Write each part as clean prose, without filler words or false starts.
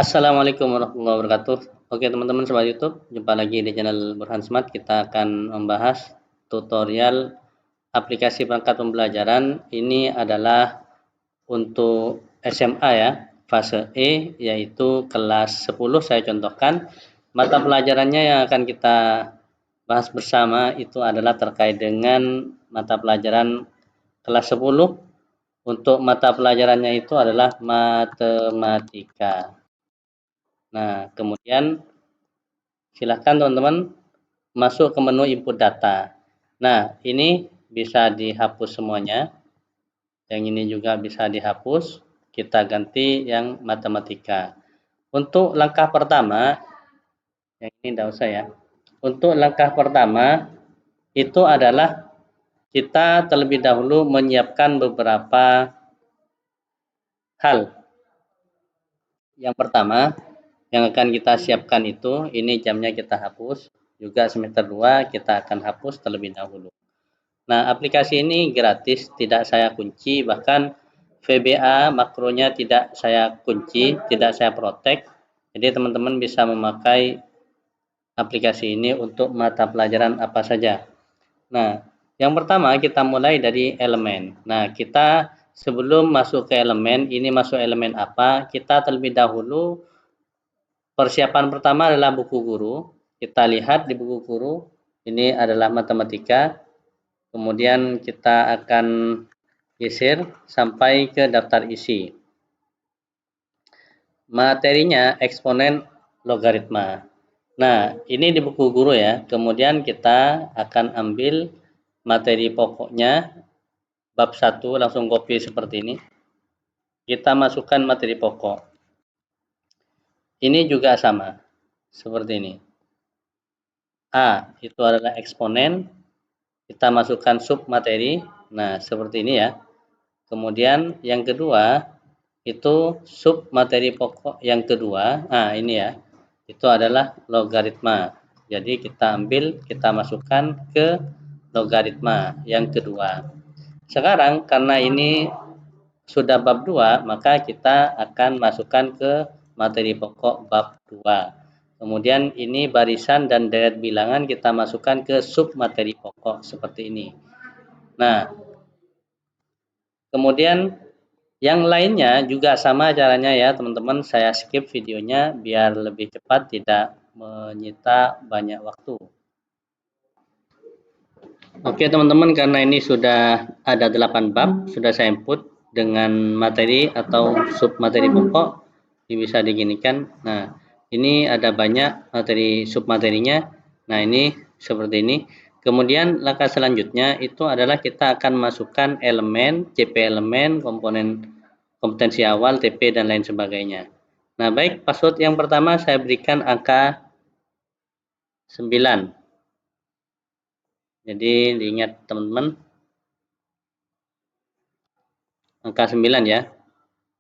Assalamualaikum warahmatullahi wabarakatuh. Oke teman-teman sobat YouTube, jumpa lagi di channel Burhan Smart. Kita akan membahas tutorial aplikasi perangkat pembelajaran. Ini adalah untuk SMA ya, fase E, yaitu kelas 10. Saya contohkan mata pelajarannya yang akan kita bahas bersama itu adalah terkait dengan mata pelajaran kelas 10. Untuk mata pelajarannya itu adalah matematika. Nah, kemudian silahkan teman-teman masuk ke menu input data. Nah, ini bisa dihapus semuanya. Yang ini juga bisa dihapus. Kita ganti yang matematika. Untuk langkah pertama, yang ini tidak usah ya. Untuk langkah pertama, itu adalah kita terlebih dahulu menyiapkan beberapa hal. Yang pertama, yang akan kita siapkan itu, ini jamnya kita hapus. Juga semester 2 kita akan hapus terlebih dahulu. Nah, aplikasi ini gratis, tidak saya kunci, bahkan VBA makronya tidak saya kunci, tidak saya protek. Jadi teman-teman bisa memakai aplikasi ini untuk mata pelajaran apa saja. Nah, yang pertama kita mulai dari elemen. Nah, kita sebelum masuk ke elemen, ini masuk elemen apa, kita terlebih dahulu persiapan pertama adalah buku guru. Kita lihat di buku guru, ini adalah matematika. Kemudian kita akan geser sampai ke daftar isi. Materinya eksponen logaritma. Nah, ini di buku guru ya. Kemudian kita akan ambil materi pokoknya bab 1, langsung copy seperti ini. Kita masukkan materi pokok. Ini juga sama, seperti ini. A itu adalah eksponen, kita masukkan sub materi. Nah, seperti ini ya. Kemudian yang kedua itu sub materi pokok yang kedua. Nah, ini ya. Itu adalah logaritma. Jadi kita ambil, kita masukkan ke logaritma yang kedua. Sekarang karena ini sudah bab 2, maka kita akan masukkan ke materi pokok bab 2. Kemudian ini barisan dan deret bilangan kita masukkan ke sub materi pokok seperti ini. Nah, kemudian yang lainnya juga sama caranya ya teman-teman. Saya skip videonya biar lebih cepat, tidak menyita banyak waktu. Oke teman-teman, karena ini sudah ada 8 bab, sudah saya input dengan materi atau sub materi pokok. Ini bisa diginikan. Nah, ini ada banyak materi sub materinya. Nah, ini seperti ini. Kemudian langkah selanjutnya itu adalah kita akan masukkan elemen, CP elemen, komponen kompetensi awal, TP dan lain sebagainya. Nah, baik, password yang pertama saya berikan angka 9. Jadi diingat teman-teman, angka 9 ya.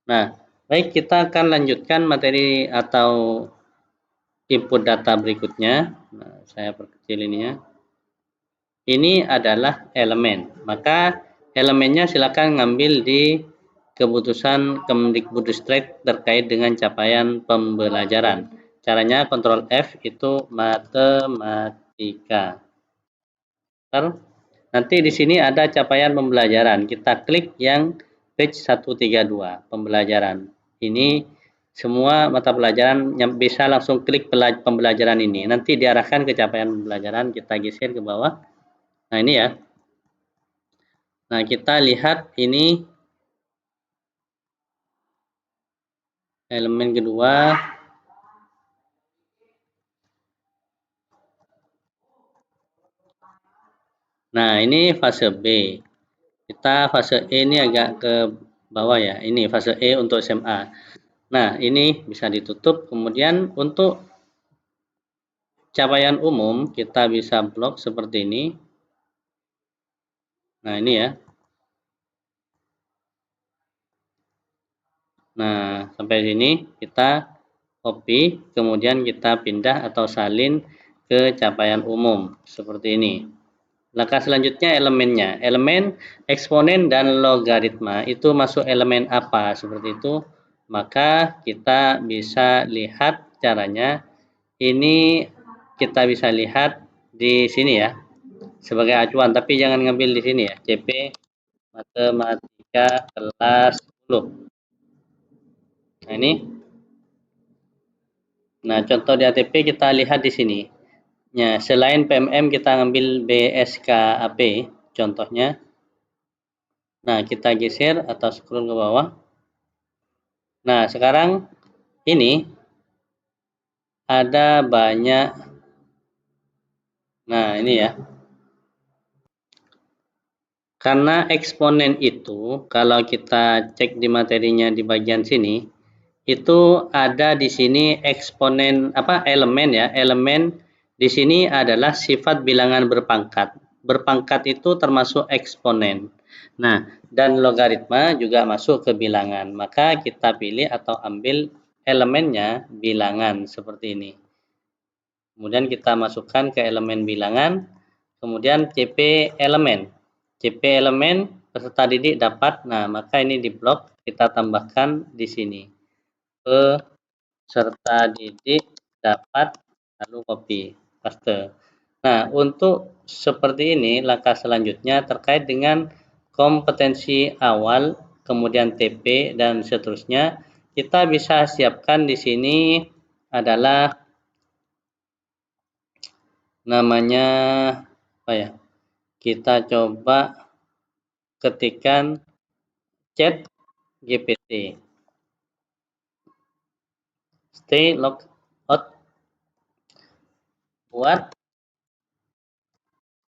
Nah, baik, kita akan lanjutkan materi atau input data berikutnya. Nah, saya perkecil ininya. Ini adalah elemen. Maka elemennya silakan ngambil di keputusan Kemdikbudristek terkait dengan capaian pembelajaran. Caranya Ctrl F itu matematika. Nanti di sini ada capaian pembelajaran. Kita klik yang page 132 pembelajaran. Ini semua mata pelajaran yang bisa langsung klik pembelajaran ini. Nanti diarahkan ke capaian pembelajaran, kita geser ke bawah. Nah, ini ya. Nah, kita lihat ini elemen kedua. Nah, ini fase B. Kita fase E ini agak ke bawah ya. Ini fase E untuk SMA. Nah, ini bisa ditutup. Kemudian untuk capaian umum kita bisa blok seperti ini. Nah, ini ya. Nah, sampai sini kita copy, kemudian kita pindah atau salin ke capaian umum seperti ini. Langkah selanjutnya elemennya. Elemen eksponen dan logaritma itu masuk elemen apa? Seperti itu. maka kita bisa lihat caranya. Ini kita bisa lihat di sini ya, sebagai acuan, tapi jangan ngambil di sini ya, CP Matematika kelas 10. Nah ini, nah contoh di ATP kita lihat di sini. Ya, selain PMM kita ngambil BSKAP contohnya. Nah, kita geser atau scroll ke bawah. Nah, sekarang ini ada banyak. Nah, ini ya. Karena eksponen itu kalau kita cek di materinya di bagian sini, itu ada di sini eksponen elemen ya. Elemen di sini adalah sifat bilangan berpangkat. Berpangkat itu termasuk eksponen. Nah, dan logaritma juga masuk ke bilangan. Maka kita pilih atau ambil elemennya bilangan seperti ini. Kemudian kita masukkan ke elemen bilangan. Kemudian CP elemen. CP elemen peserta didik dapat. Nah, maka ini di blok kita tambahkan di sini. Peserta didik dapat, lalu copy paste. Nah, untuk seperti ini langkah selanjutnya terkait dengan kompetensi awal, kemudian TP dan seterusnya, kita bisa siapkan di sini adalah namanya apa ya? Kita coba ketikkan chat GPT. Stay log out, buat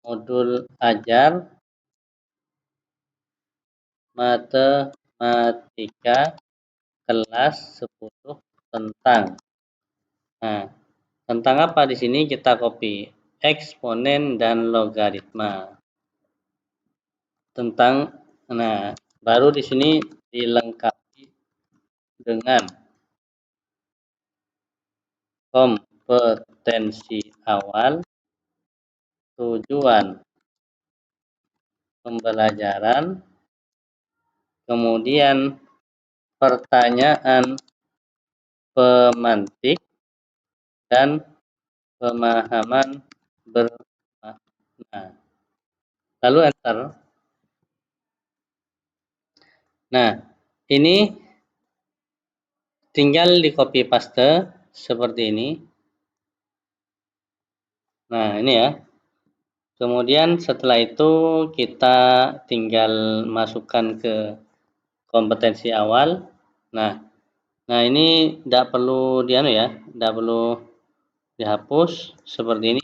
modul ajar matematika kelas 10 tentang. Nah, tentang apa di sini kita copy eksponen dan logaritma. Tentang, nah, baru di sini dilengkapi dengan kompetensi awal, tujuan pembelajaran, kemudian pertanyaan pemantik, dan pemahaman bermakna. Lalu enter. Nah, ini tinggal di copy paste seperti ini. Nah, ini ya. Kemudian setelah itu kita tinggal masukkan ke kompetensi awal. Nah ini tidak perlu ya, tidak perlu dihapus seperti ini.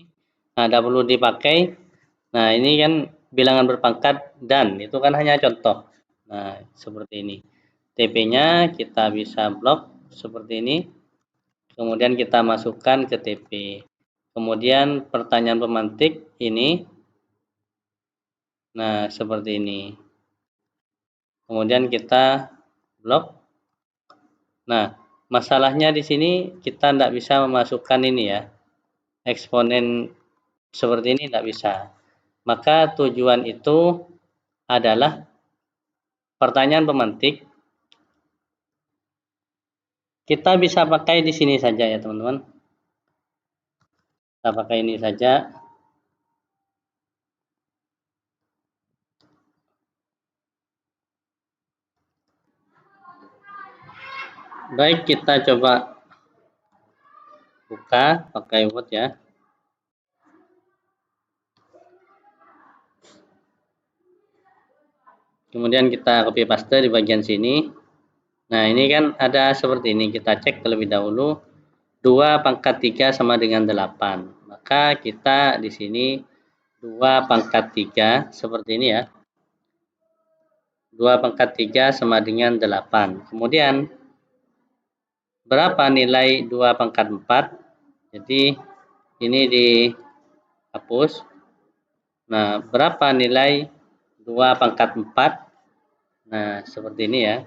Nah, tidak perlu dipakai. Nah, ini kan bilangan berpangkat dan itu kan hanya contoh. Nah, seperti ini. TP-nya kita bisa blok seperti ini. Kemudian kita masukkan ke TP. Kemudian pertanyaan pemantik ini. Nah, seperti ini. Kemudian kita blok. Nah, masalahnya di sini kita tidak bisa memasukkan ini ya. Eksponen seperti ini tidak bisa. Maka tujuan itu adalah pertanyaan pemantik. Kita bisa pakai di sini saja ya, teman-teman. Kita pakai ini saja. Baik, kita coba buka pakai Word ya. Kemudian kita copy paste di bagian sini. Nah, ini kan ada seperti ini. Kita cek terlebih dahulu. 2 pangkat 3 sama dengan 8. Maka kita di sini 2 pangkat 3 seperti ini ya. 2 pangkat 3 sama dengan 8. Kemudian berapa nilai 2 pangkat 4? Jadi ini dihapus. Nah, berapa nilai 2 pangkat 4? Nah, seperti ini ya.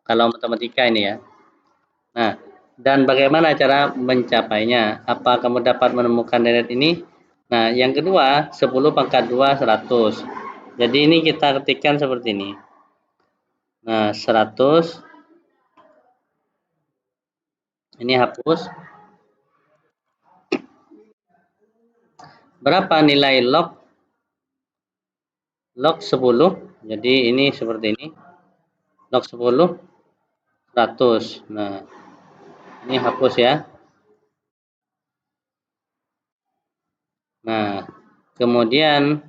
Kalau matematika ini ya. Nah, dan bagaimana cara mencapainya? Apa kamu dapat menemukan nilai ini? Nah, yang kedua, 10 pangkat 2, 100. Jadi ini kita ketikkan seperti ini. Nah, 100 Ini hapus. Berapa nilai log? Log 10. Jadi ini seperti ini. Log 10 100. Nah, ini hapus ya. Nah, kemudian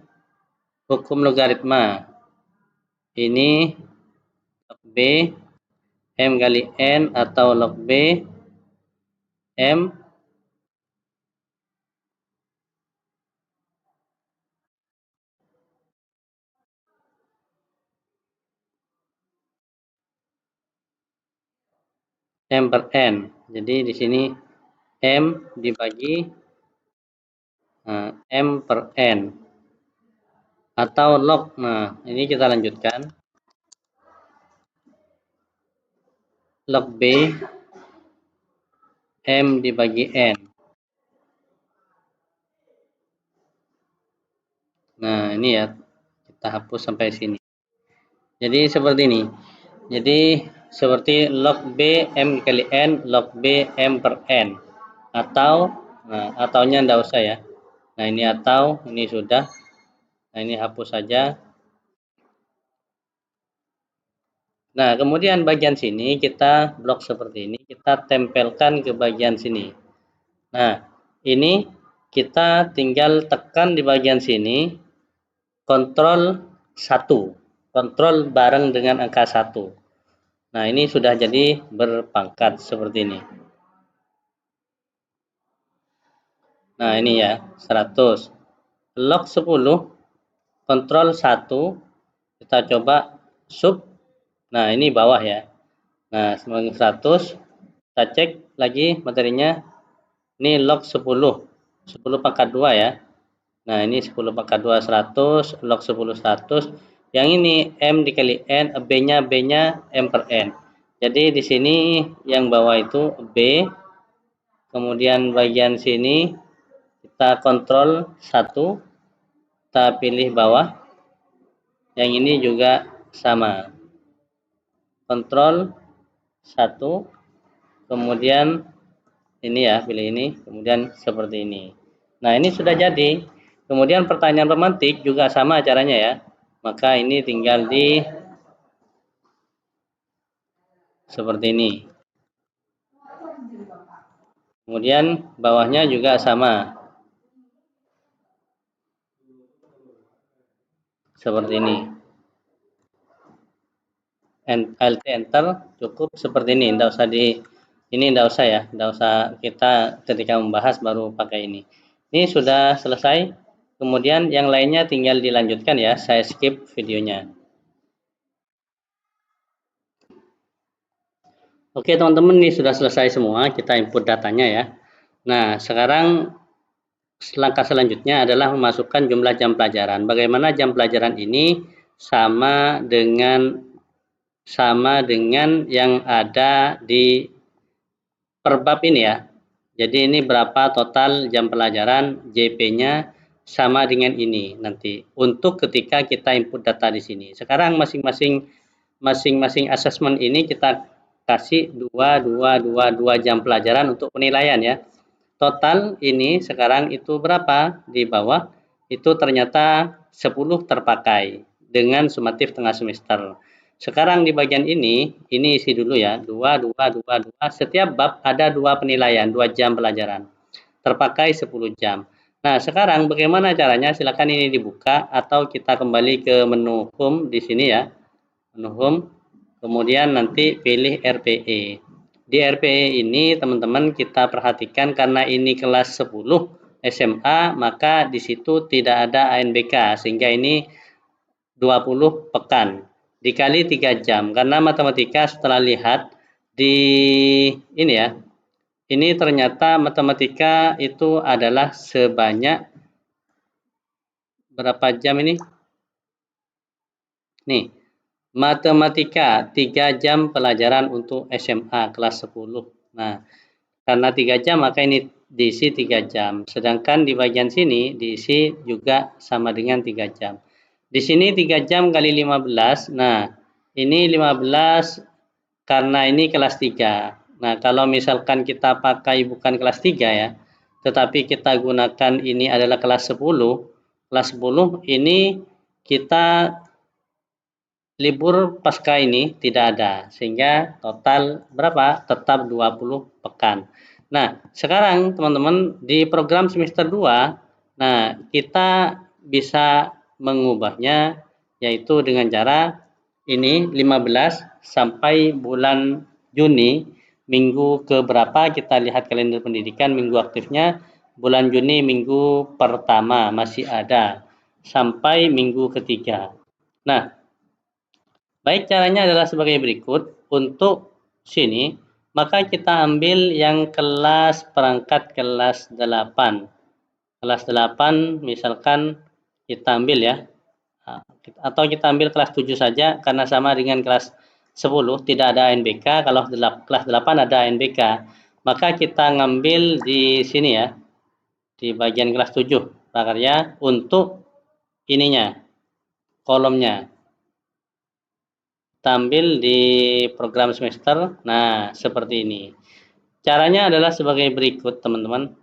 hukum logaritma. Ini log B M kali N atau log B M M per N. Jadi di sini M dibagi M per N atau log. Nah, ini kita lanjutkan. Log B M dibagi N. Nah, ini ya, kita hapus sampai sini. Jadi seperti ini. Jadi seperti log B M kali N, log B M per N. Atau, nah, ataunya enggak usah ya. Nah, ini atau, ini sudah. Nah, ini hapus saja. Nah, kemudian bagian sini kita blok seperti ini, kita tempelkan ke bagian sini. Nah, ini kita tinggal tekan di bagian sini, kontrol 1, kontrol bareng dengan angka 1. Nah, ini sudah jadi berpangkat seperti ini. Nah, ini ya, 100. Log 10, kontrol 1, kita coba sub. Nah, ini bawah ya. Nah, sebagai 100, kita cek lagi materinya. Ini log 10, 10 pangkat 2 ya. Nah, ini 10 pangkat 2, 100, log 10, 100. Yang ini M dikali N, B-nya M per N. Jadi di sini yang bawah itu B, kemudian bagian sini kita kontrol 1, kita pilih bawah. Yang ini juga sama. Kontrol 1, kemudian ini ya, pilih ini, kemudian seperti ini. Nah, ini sudah jadi. Kemudian pertanyaan pemantik juga sama caranya ya. Maka ini tinggal di seperti ini. Kemudian bawahnya juga sama. Seperti ini. Alt enter cukup seperti ini. Enggak usah ini enggak usah ya. Enggak usah kita ketika membahas baru pakai ini. Ini sudah selesai. Kemudian yang lainnya tinggal dilanjutkan ya. Saya skip videonya. Oke teman-teman, ini sudah selesai semua, kita input datanya ya. Nah, sekarang langkah selanjutnya adalah memasukkan jumlah jam pelajaran. Bagaimana jam pelajaran ini sama dengan yang ada di perbab ini ya. Jadi ini berapa total jam pelajaran, JP-nya sama dengan ini nanti. Untuk ketika kita input data di sini. Sekarang masing-masing asesmen ini kita kasih 2 jam pelajaran untuk penilaian ya. Total ini sekarang itu berapa? Di bawah itu ternyata 10 terpakai dengan sumatif tengah semester. Sekarang di bagian ini isi dulu ya, 2. Setiap bab ada 2 penilaian, 2 jam pelajaran. Terpakai 10 jam. Nah, sekarang bagaimana caranya? Silakan ini dibuka atau kita kembali ke menu home di sini ya. Menu home. Kemudian nanti pilih RPE. Di RPE ini teman-teman kita perhatikan karena ini kelas 10 SMA, maka di situ tidak ada ANBK sehingga ini 20 pekan dikali 3 jam karena matematika setelah lihat di ini ya. Ini ternyata matematika itu adalah sebanyak berapa jam ini? Nih, matematika 3 jam pelajaran untuk SMA kelas 10. Nah, karena 3 jam maka ini diisi 3 jam. Sedangkan di bagian sini diisi juga sama dengan 3 jam. Di sini 3 jam kali 15. Nah, ini 15 karena ini kelas 3. Nah, kalau misalkan kita pakai bukan kelas 3 ya, tetapi kita gunakan ini adalah kelas 10. Kelas 10 ini kita libur pasca ini tidak ada, sehingga total berapa? Tetap 20 pekan. Nah, sekarang teman-teman di program semester 2, nah kita bisa mengubahnya yaitu dengan cara ini 15 sampai bulan Juni, minggu ke berapa kita lihat kalender pendidikan, minggu aktifnya bulan Juni minggu pertama masih ada sampai minggu ketiga. Nah, baik, caranya adalah sebagai berikut. Untuk sini, maka kita ambil yang kelas perangkat kelas 8. Kelas 8 misalkan kita ambil ya. Atau kita ambil kelas 7 saja karena sama dengan kelas 10 tidak ada ANBK, kalau kelas 8 ada ANBK. Maka kita ngambil di sini ya, di bagian kelas 7 prakarya untuk ininya, kolomnya. Tampil di program semester. Nah, seperti ini. Caranya adalah sebagai berikut, teman-teman.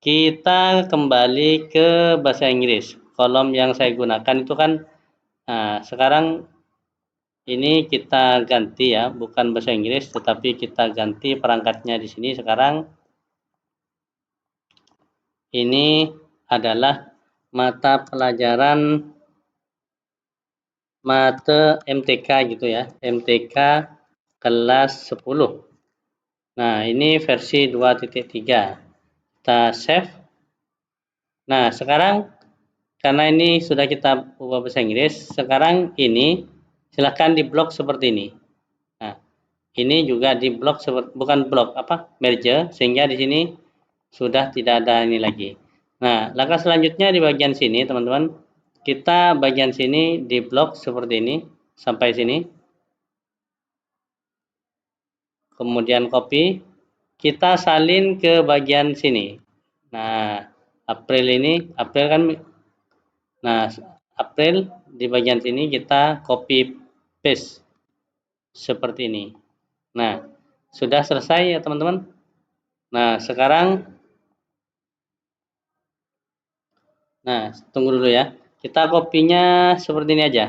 Kita kembali ke bahasa Inggris. Kolom yang saya gunakan itu kan, nah, sekarang ini kita ganti ya, bukan bahasa Inggris, tetapi kita ganti perangkatnya di sini. Sekarang ini adalah mata pelajaran mate MTK gitu ya, MTK kelas 10. Nah, ini versi 2.3. Kita save. Nah, sekarang karena ini sudah kita ubah bahasa Inggris, sekarang ini silahkan diblok seperti ini. Nah, ini juga diblok bukan blok merge, sehingga di sini sudah tidak ada ini lagi. Nah, langkah selanjutnya di bagian sini, teman-teman, kita bagian sini diblok seperti ini sampai sini. Kemudian copy, kita salin ke bagian sini. Nah, April kan, nah April di bagian sini kita copy paste seperti ini. Nah, sudah selesai ya teman-teman. Nah, sekarang, nah tunggu dulu ya. Kita kopinya seperti ini aja.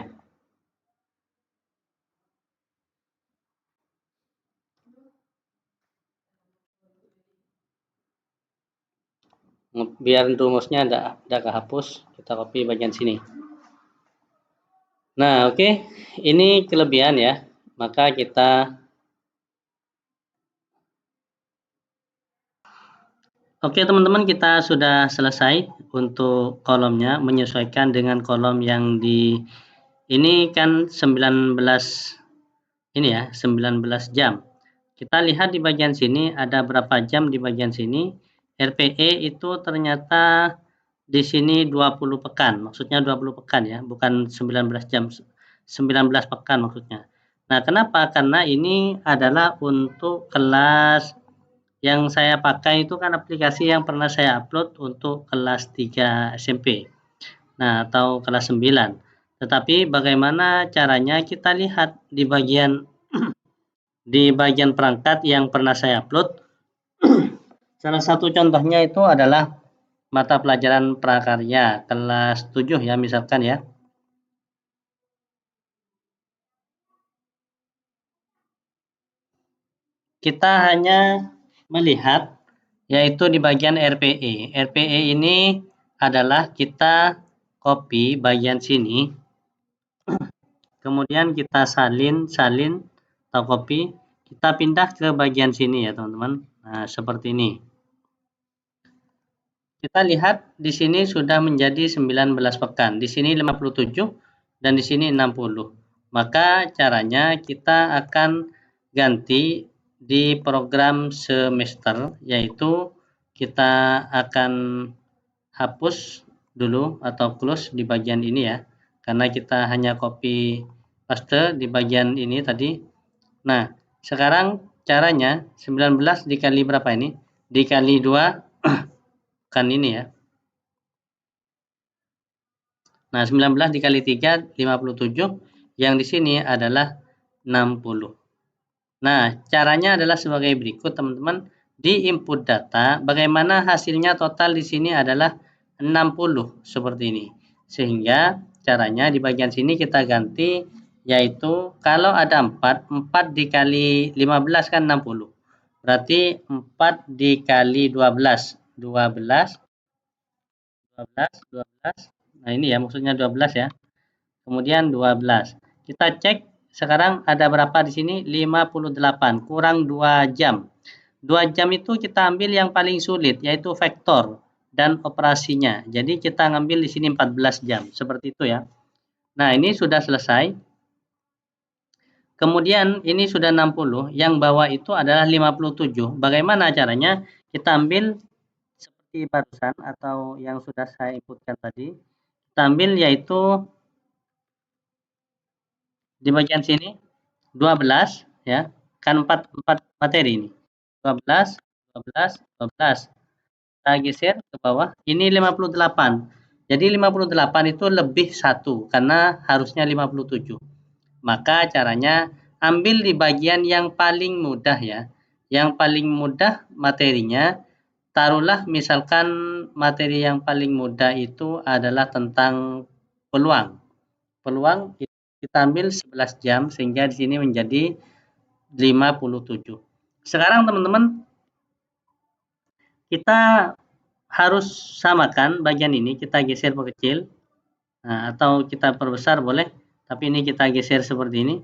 Biar rumusnya ada kehapus, kita copy bagian sini. Nah, oke. Ini kelebihan ya. Maka kita Oke teman-teman, kita sudah selesai untuk kolomnya, menyesuaikan dengan kolom yang di ini kan 19 ini ya, 19 jam. Kita lihat di bagian sini ada berapa jam di bagian sini. RPE itu ternyata di sini 20 pekan, maksudnya 20 pekan ya, bukan 19 jam, 19 pekan maksudnya. Nah, kenapa? Karena ini adalah untuk kelas yang saya pakai itu kan aplikasi yang pernah saya upload untuk kelas 3 SMP. Nah, atau kelas 9. Tetapi bagaimana caranya kita lihat di bagian perangkat yang pernah saya upload. Salah satu contohnya itu adalah mata pelajaran prakarya kelas 7 ya misalkan ya. Kita hanya melihat yaitu di bagian RPE. RPE ini adalah kita copy bagian sini, kemudian kita salin atau copy, kita pindah ke bagian sini ya teman-teman. Nah, seperti ini. Kita lihat di sini sudah menjadi 19 pekan. Di sini 57 dan di sini 60. Maka caranya kita akan ganti di program semester, yaitu kita akan hapus dulu atau close di bagian ini ya. Karena kita hanya copy paste di bagian ini tadi. Nah, sekarang caranya 19 dikali berapa ini? Dikali 2 kan ini ya. Nah, 19 dikali 3 57, yang di sini adalah 60. Nah, caranya adalah sebagai berikut, teman-teman. Di input data, bagaimana hasilnya total di sini adalah 60, seperti ini. Sehingga caranya di bagian sini kita ganti, yaitu kalau ada 4, 4 dikali 15 kan 60. Berarti 4 dikali 12, 12, 12, 12. Nah, ini ya maksudnya 12 ya. Kemudian 12. Kita cek sekarang ada berapa di sini? 58 kurang 2 jam. 2 jam itu kita ambil yang paling sulit yaitu vektor dan operasinya. Jadi kita ngambil di sini 14 jam. Seperti itu ya. Nah, ini sudah selesai. Kemudian ini sudah 60, yang bawah itu adalah 57. Bagaimana caranya? Kita ambil seperti barusan atau yang sudah saya inputkan tadi. Kita ambil yaitu di bagian sini 12 ya. Kan 4 materi ini. 12, 12, 12. Kita geser ke bawah. Ini 58. Jadi 58 itu lebih 1 karena harusnya 57. Maka caranya ambil di bagian yang paling mudah ya. Yang paling mudah materinya, taruhlah misalkan materi yang paling mudah itu adalah tentang peluang. Peluang kita ambil 11 jam sehingga di sini menjadi 57. Sekarang teman-teman kita harus samakan bagian ini, kita geser perkecil. Nah, atau kita perbesar boleh, tapi ini kita geser seperti ini.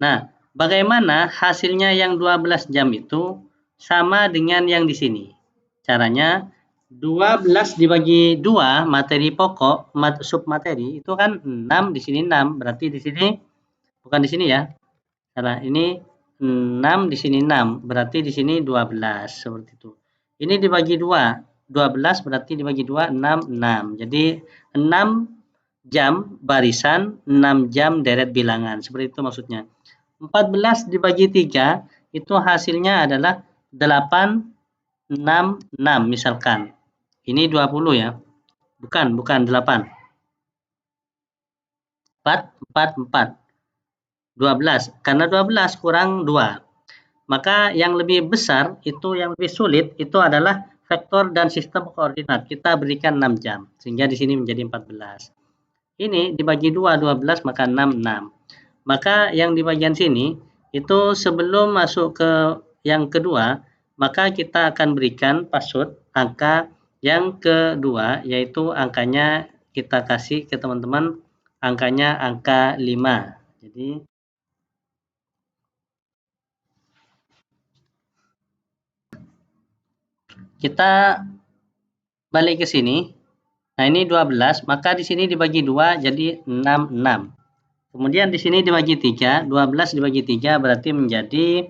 Nah, bagaimana hasilnya yang 12 jam itu sama dengan yang di sini? Caranya 12 dibagi 2 materi pokok, submateri itu kan 6, di sini 6, berarti di sini bukan di sini ya. Karena ini 6, di sini 6, berarti di sini 12, seperti itu. Ini dibagi 2, 12 berarti dibagi 2, 6, 6. Jadi 6 jam barisan, 6 jam deret bilangan, seperti itu maksudnya. 14 dibagi 3 itu hasilnya adalah 8, 6, 6 misalkan. Ini 20 ya. Bukan 8. 4, 4, 4. 12. Karena 12 kurang 2. Maka yang lebih besar itu, yang lebih sulit itu adalah vektor dan sistem koordinat. Kita berikan 6 jam. Sehingga di sini menjadi 14. Ini dibagi 2, 12 maka 6, 6. Maka yang di bagian sini itu sebelum masuk ke yang kedua, maka kita akan berikan password angka yang kedua, yaitu angkanya kita kasih ke teman-teman, angkanya angka 5. Jadi kita balik ke sini. Nah, ini 12, maka di sini dibagi 2 jadi 6, 6. Kemudian di sini dibagi 3, 12 dibagi 3 berarti menjadi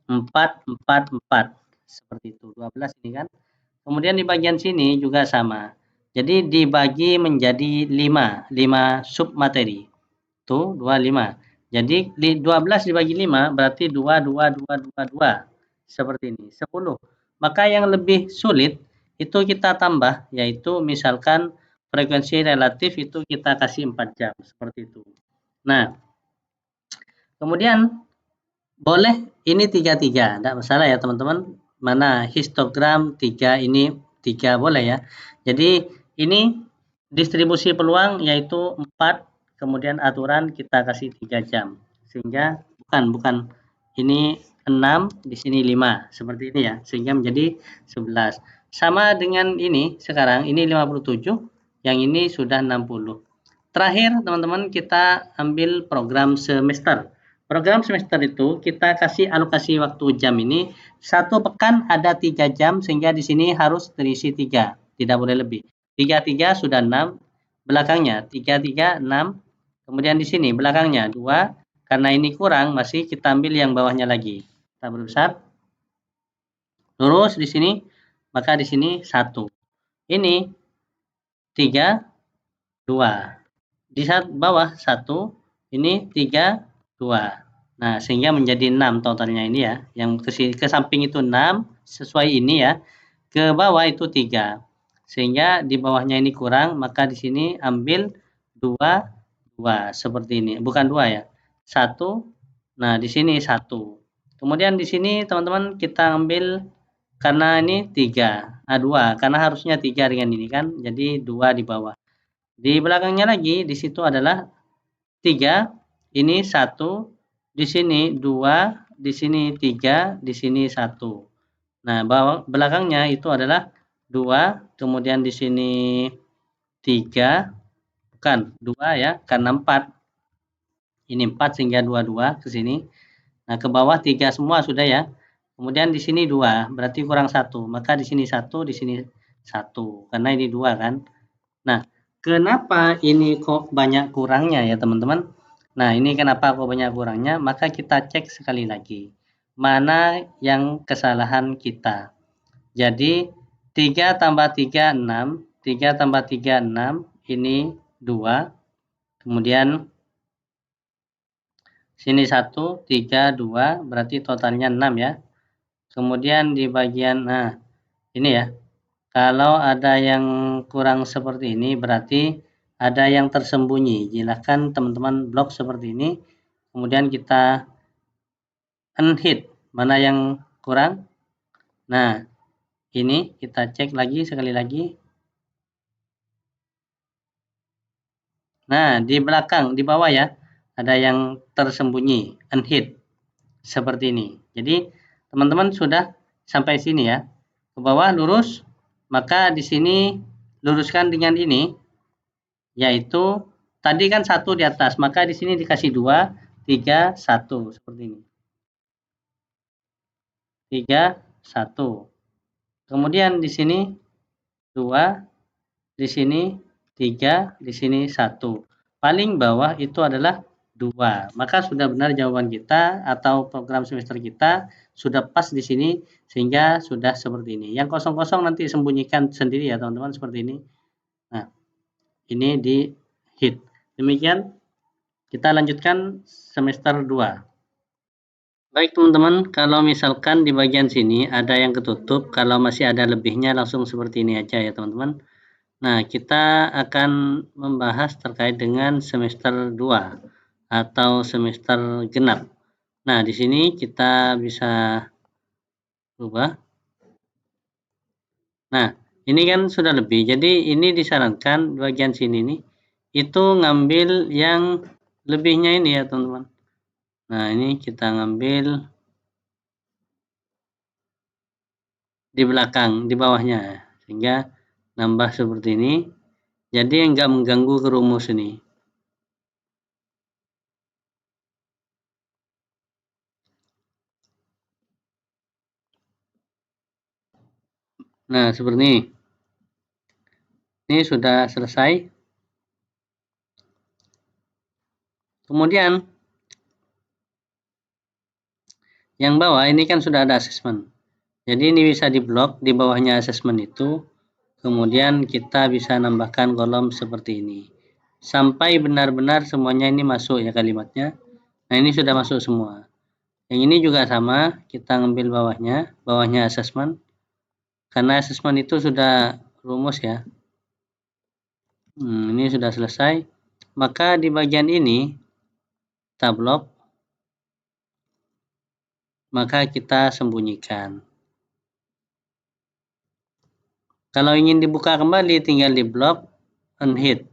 4, 4, 4. Seperti itu, 12 ini kan. Kemudian di bagian sini juga sama. Jadi dibagi menjadi 5, 5 submateri. Tuh, 25. Jadi 12 dibagi 5 berarti 2, 2, 2, 2, 2. Seperti ini, 10. Maka yang lebih sulit itu kita tambah, yaitu misalkan frekuensi relatif itu kita kasih 4 jam. Seperti itu. Nah, kemudian boleh ini 33, tidak masalah ya teman-teman. Mana histogram 3, ini 3 boleh ya. Jadi ini distribusi peluang yaitu 4, kemudian aturan kita kasih 3 jam. Sehingga bukan ini 6, di sini 5, seperti ini ya. Sehingga menjadi 11. Sama dengan ini sekarang, ini 57, yang ini sudah 60. Terakhir teman-teman kita ambil program semester. Program semester itu kita kasih alokasi waktu jam ini 1 pekan ada 3 jam sehingga di sini harus terisi 3, tidak boleh lebih. 3 sudah 6, belakangnya 3, 6, kemudian di sini belakangnya 2, karena ini kurang masih kita ambil yang bawahnya lagi. Kita berbesar, lurus di sini, maka di sini 1. Ini 3, 2. Di bawah 1, ini 3, 2. Nah, sehingga menjadi 6 totalnya ini ya. Yang ke samping itu 6, sesuai ini ya. Ke bawah itu 3. Sehingga di bawahnya ini kurang, maka di sini ambil 2, 2. Seperti ini. Bukan 2 ya. 1, nah di sini 1. Kemudian di sini teman-teman kita ambil, karena ini 3, 2, karena harusnya 3 dengan ini kan, jadi 2 di bawah. Di belakangnya lagi, di situ adalah 3, ini 1, di sini 2, di sini 3, di sini 1. Nah, belakangnya itu adalah 2, kemudian di sini 3, bukan 2 ya, karena 4. Ini 4 sehingga 22 ke sini. Nah, ke bawah 3 semua sudah ya. Kemudian di sini 2, berarti kurang 1. Maka di sini 1, di sini 1. Karena ini 2 kan. Nah, kenapa ini kok banyak kurangnya ya teman-teman? Nah, ini kenapa kok banyak kurangnya? Maka kita cek sekali lagi. Mana yang kesalahan kita? Jadi 3 tambah 3, 6. 3 tambah 3, 6. Ini 2. Kemudian sini 1, 3, 2. Berarti totalnya 6 ya. Kemudian di bagian, nah ini ya. Kalau ada yang kurang seperti ini berarti ada yang tersembunyi. Silakan teman-teman blok seperti ini. Kemudian kita unhid. Mana yang kurang? Nah, ini kita cek lagi sekali lagi. Nah, di belakang, di bawah ya, ada yang tersembunyi, unhid. Seperti ini. Jadi, teman-teman sudah sampai sini ya. Ke bawah lurus, maka di sini luruskan dengan ini, yaitu tadi kan 1 di atas, maka di sini dikasih 2, 3, 1 seperti ini. 3, 1. Kemudian di sini 2, di sini 3, di sini 1. Paling bawah itu adalah 2. Maka sudah benar jawaban kita atau program semester kita sudah pas di sini sehingga sudah seperti ini. Yang kosong-kosong nanti sembunyikan sendiri ya teman-teman seperti ini. Nah, ini di hit. Demikian kita lanjutkan semester 2. Baik teman-teman, kalau misalkan di bagian sini ada yang ketutup, kalau masih ada lebihnya langsung seperti ini aja ya teman-teman. Nah, kita akan membahas terkait dengan semester 2 atau semester genap. Nah, di sini kita bisa ubah. Nah, ini kan sudah lebih. Jadi ini disarankan bagian sini nih itu ngambil yang lebihnya ini ya, teman-teman. Nah, ini kita ngambil di belakang, di bawahnya. Sehingga nambah seperti ini. Jadi enggak mengganggu ke rumus ini. Nah, seperti ini. Ini sudah selesai. Kemudian yang bawah ini kan sudah ada asesmen. Jadi ini bisa diblok di bawahnya asesmen itu. Kemudian kita bisa nambahkan kolom seperti ini. Sampai benar-benar semuanya ini masuk ya kalimatnya. Nah, ini sudah masuk semua. Yang ini juga sama, kita ngambil bawahnya asesmen. Karena asesmen itu sudah rumus ya. Ini sudah selesai. Maka di bagian ini kita blok. Maka kita sembunyikan. Kalau ingin dibuka kembali tinggal di blok unhid.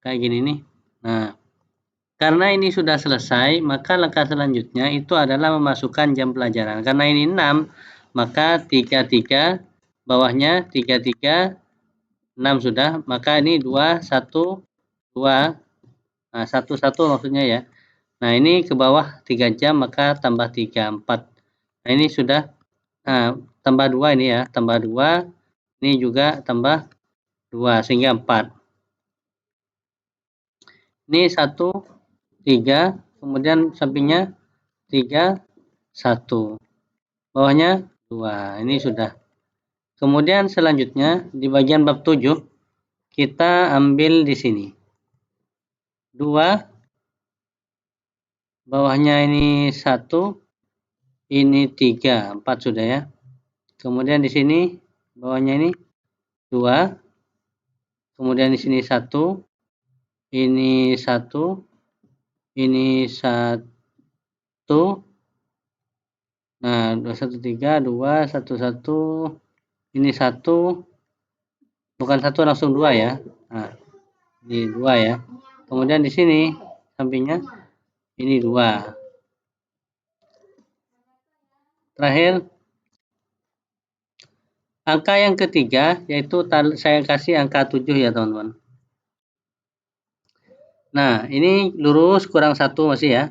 Kayak gini nih. Nah, karena ini sudah selesai, maka langkah selanjutnya itu adalah memasukkan jam pelajaran. Karena ini 6, maka 33, bawahnya 33, 6 sudah, maka ini 2, 1, 2, nah 1, 1 maksudnya ya. Nah ini ke bawah 3 jam, maka tambah 3, 4. Nah ini sudah, nah, tambah 2 ini ya, tambah 2, ini juga tambah 2, sehingga 4. Ini 1, 3, kemudian sampingnya 3, 1. Bawahnya 2. Ini sudah. Kemudian selanjutnya di bagian bab 7 kita ambil di sini. 2, bawahnya ini 1, ini 3, 4 sudah ya. Kemudian di sini bawahnya ini 2. Kemudian di sini 1, ini 1, ini 1, Nah, 213, 2, 11, ini 1, bukan 1 langsung 2 ya. Nah, ini 2 ya. Kemudian di sini sampingnya ini 2. Terakhir, angka yang ketiga yaitu saya kasih angka 7 ya teman-teman. Nah, ini lurus kurang 1 masih ya.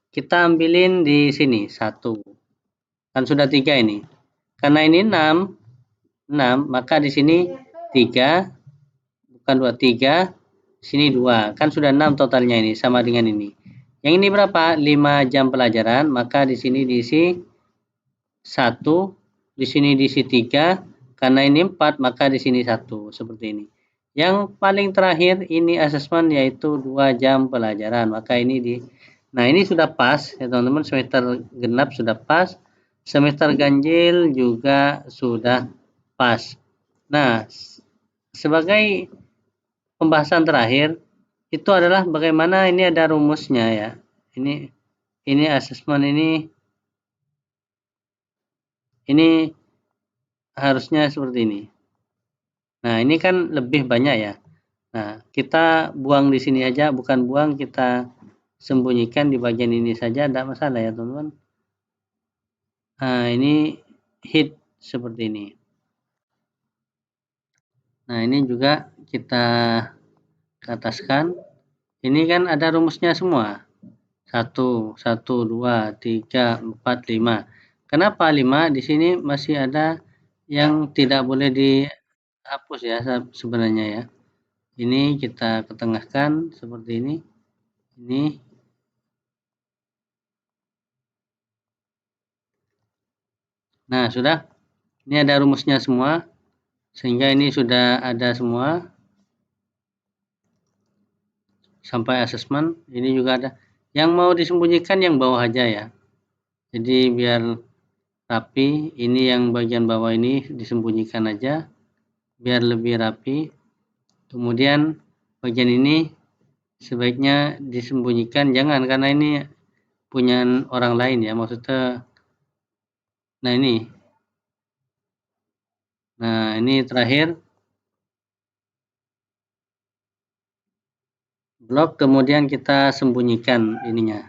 Kita ambilin di sini 1. Kan sudah 3 ini. Karena ini 6, maka di sini 3, bukan 2, 3, sini 2. Kan sudah 6 totalnya ini, sama dengan ini. Yang ini berapa? 5 jam pelajaran, maka di sini diisi 1, di sini diisi 3, karena ini 4, maka di sini 1, seperti ini. Yang paling terakhir ini asesmen yaitu 2 jam pelajaran, maka ini nah ini sudah pas ya teman-teman, semester genap sudah pas, semester ganjil juga sudah pas. Nah, sebagai pembahasan terakhir itu adalah bagaimana ini ada rumusnya ya. Ini asesmen ini harusnya seperti ini. Nah, ini kan lebih banyak ya. Nah, kita buang di sini aja, bukan buang, kita sembunyikan di bagian ini saja, tidak masalah ya teman-teman. Nah, ini hit seperti ini. Nah, ini juga kita ataskan. Ini kan ada rumusnya semua. 1, 1, 2, 3, 4, 5. Kenapa 5? Di sini masih ada yang tidak boleh dihapus ya sebenarnya ya. Ini kita ketengahkan seperti ini. Ini. Nah, sudah. Ini ada rumusnya semua. Sehingga ini sudah ada semua. Sampai asesmen. Ini juga ada. Yang mau disembunyikan yang bawah aja ya. Jadi biar rapi. Ini yang bagian bawah ini disembunyikan aja. Biar lebih rapi. Kemudian bagian ini sebaiknya disembunyikan. Jangan, karena ini punya orang lain ya. Maksudnya, nah ini. Nah, ini terakhir. Blok, kemudian kita sembunyikan ininya.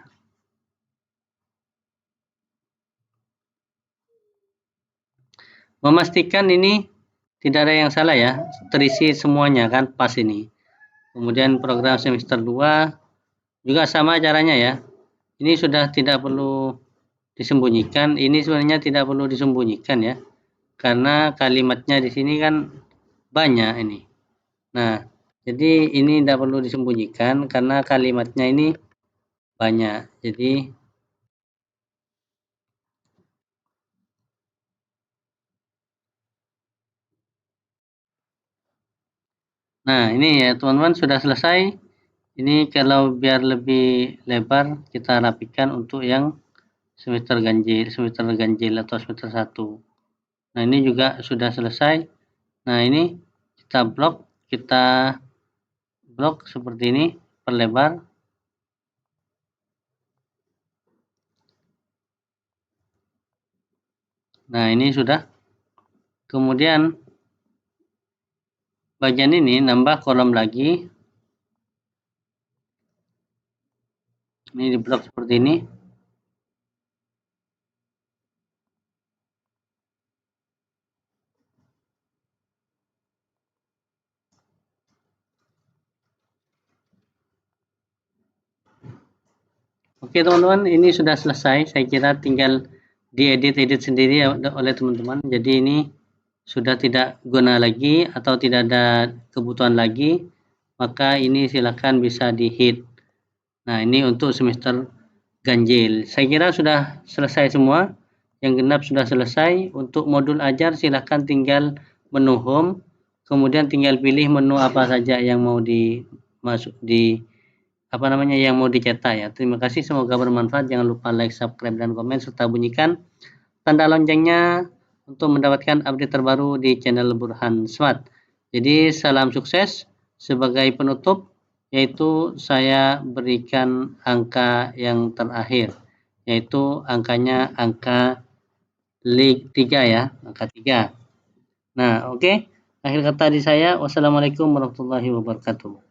Memastikan ini tidak ada yang salah ya, terisi semuanya kan pas ini. Kemudian program semester 2 juga sama caranya ya. Ini sudah tidak perlu disembunyikan, ini sebenarnya tidak perlu disembunyikan ya. Karena kalimatnya di sini kan banyak ini. Nah, jadi ini tidak perlu disembunyikan karena kalimatnya ini banyak. Jadi nah, ini ya teman-teman sudah selesai. Ini kalau biar lebih lebar kita rapikan untuk yang semester ganjil atau semester 1. Nah, ini juga sudah selesai. Nah, ini kita blok seperti ini, perlebar. Nah, ini sudah. Kemudian bagian ini nambah kolom lagi. Ini di blok seperti ini. Oke teman-teman, ini sudah selesai. Saya kira tinggal diedit sendiri oleh teman-teman. Jadi ini sudah tidak guna lagi atau tidak ada kebutuhan lagi, maka ini silakan bisa di hit. Nah, ini untuk semester ganjil. Saya kira sudah selesai semua. Yang genap sudah selesai. Untuk modul ajar silakan tinggal menu home, kemudian tinggal pilih menu apa saja yang mau yang mau dicetak ya. Terima kasih, semoga bermanfaat. Jangan lupa like, subscribe, dan komen serta bunyikan tanda loncengnya untuk mendapatkan update terbaru di channel Burhan Smart. Jadi salam sukses. Sebagai penutup yaitu saya berikan angka yang terakhir yaitu angkanya angka 3 ya, angka 3. Nah, oke. Akhir kata dari saya, wassalamualaikum warahmatullahi wabarakatuh.